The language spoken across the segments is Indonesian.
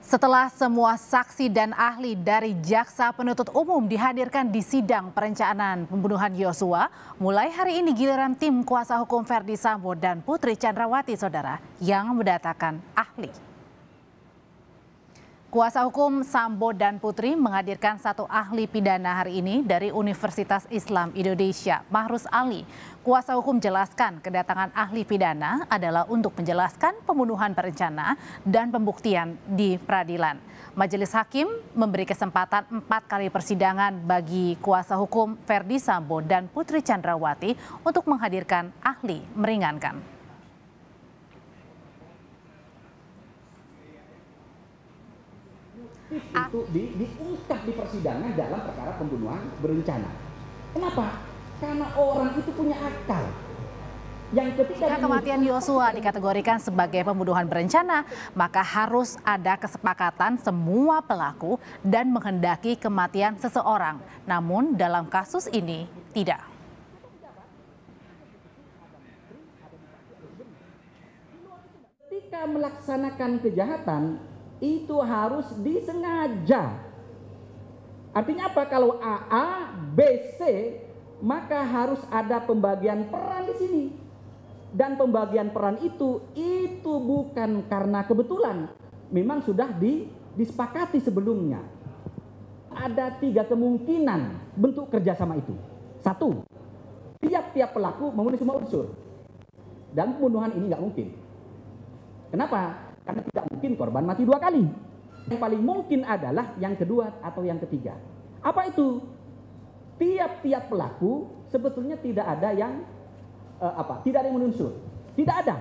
Setelah semua saksi dan ahli dari Jaksa Penuntut Umum dihadirkan di sidang perencanaan pembunuhan Yosua, mulai hari ini giliran tim kuasa hukum Ferdy Sambo dan Putri Chandrawati, saudara, yang mendatangkan ahli. Kuasa hukum Sambo dan Putri menghadirkan satu ahli pidana hari ini dari Universitas Islam Indonesia, Mahrus Ali. Kuasa hukum jelaskan kedatangan ahli pidana adalah untuk menjelaskan pembunuhan berencana dan pembuktian di peradilan. Majelis Hakim memberi kesempatan 4 kali persidangan bagi kuasa hukum Ferdy Sambo dan Putri Chandrawati untuk menghadirkan ahli meringankan. Itu diungkap di persidangan dalam perkara pembunuhan berencana. Kenapa? Karena orang itu punya akal. Yang ketika kematian Yosua dikategorikan sebagai pembunuhan berencana, maka harus ada kesepakatan semua pelaku dan menghendaki kematian seseorang. Namun dalam kasus ini tidak. Ketika melaksanakan kejahatan, itu harus disengaja. Artinya apa? Kalau A, B, C, maka harus ada pembagian peran di sini. Dan pembagian peran itu bukan karena kebetulan. Memang sudah disepakati sebelumnya. Ada 3 kemungkinan bentuk kerjasama itu. 1, tiap-tiap pelaku memenuhi semua unsur. Dan pembunuhan ini nggak mungkin. Kenapa? Karena tidak mungkin korban mati 2 kali. Yang paling mungkin adalah yang kedua atau yang ketiga. Apa itu? Tiap-tiap pelaku sebetulnya tidak ada yang tidak ada yang menunsur. Tidak ada.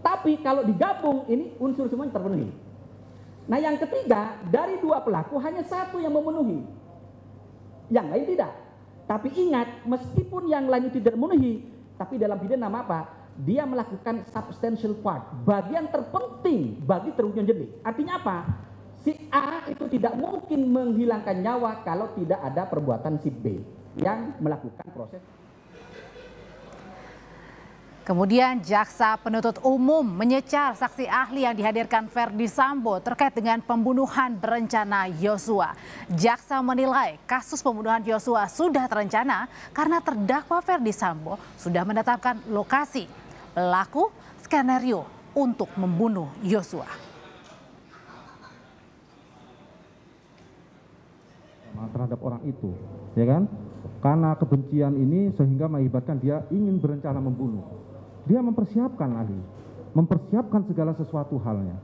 Tapi kalau digabung ini unsur semuanya terpenuhi. Nah yang ketiga, dari 2 pelaku hanya 1 yang memenuhi. Yang lain tidak. Tapi ingat, meskipun yang lain itu tidak memenuhi, tapi dalam pidana nama apa? Dia melakukan substantial part, bagian terpenting bagi terwujudnya delik. Artinya apa? Si A itu tidak mungkin menghilangkan nyawa kalau tidak ada perbuatan si B yang melakukan proses. Kemudian Jaksa Penuntut Umum menyecar saksi ahli yang dihadirkan Ferdy Sambo terkait dengan pembunuhan berencana Yosua. Jaksa menilai kasus pembunuhan Yosua sudah terencana karena terdakwa Ferdy Sambo sudah menetapkan lokasi, pelaku, skenario untuk membunuh Yosua. Terhadap orang itu, ya kan? Karena kebencian ini sehingga mengakibatkan dia ingin berencana membunuh. Dia mempersiapkan ahli, mempersiapkan segala sesuatu halnya,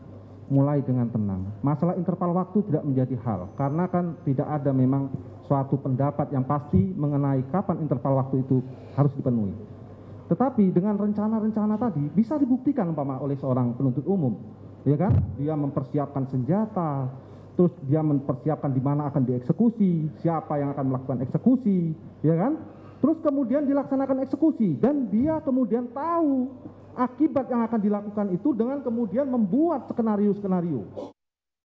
mulai dengan tenang. Masalah interval waktu tidak menjadi hal, karena kan tidak ada memang suatu pendapat yang pasti mengenai kapan interval waktu itu harus dipenuhi. Tetapi dengan rencana-rencana tadi bisa dibuktikan umpama oleh seorang penuntut umum, ya kan? Dia mempersiapkan senjata, terus dia mempersiapkan di mana akan dieksekusi, siapa yang akan melakukan eksekusi, ya kan? Terus kemudian dilaksanakan eksekusi dan dia kemudian tahu akibat yang akan dilakukan itu dengan kemudian membuat skenario-skenario.